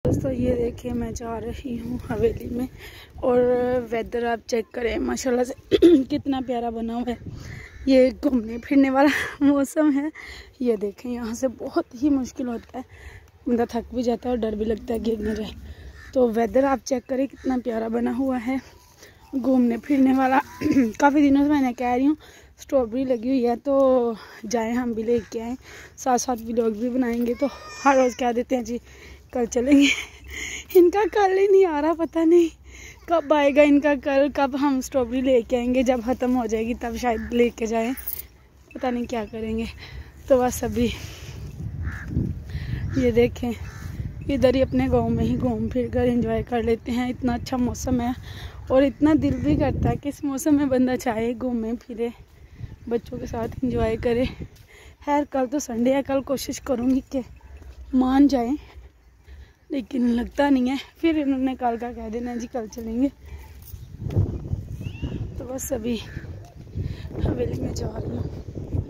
दोस्तों ये देखिए मैं जा रही हूँ हवेली में और वेदर आप चेक करें माशाल्लाह से कितना प्यारा बना हुआ है। ये घूमने फिरने वाला मौसम है। ये देखें यहाँ से बहुत ही मुश्किल होता है, बंदा थक भी जाता है और डर भी लगता है गिर न जाए। तो वेदर आप चेक करें कितना प्यारा बना हुआ है, घूमने फिरने वाला। काफ़ी दिनों से मैंने कह रही हूँ स्ट्रॉबेरी लगी हुई है तो जाएं हम भी लेके आएँ, साथ साथ व्लॉग भी बनाएंगे। तो हर रोज़ कह देते हैं जी कल चलेंगे। इनका कल ही नहीं आ रहा, पता नहीं कब आएगा इनका कल, कब हम स्ट्रॉबेरी लेके आएंगे। जब ख़त्म हो जाएगी तब शायद लेके जाएं, पता नहीं क्या करेंगे। तो बस अभी ये देखें इधर ही अपने गांव में ही घूम फिर कर एंजॉय कर लेते हैं। इतना अच्छा मौसम है और इतना दिल भी करता है कि इस मौसम में बंदा चाहे घूमे फिरे, बच्चों के साथ एंजॉय करे। खैर कल तो संडे है, कल कोशिश करूँगी कि मान जाए, लेकिन लगता नहीं है। फिर इन्होंने कल का कह देना जी कल चलेंगे। तो बस अभी हवेली में जा रही हूँ।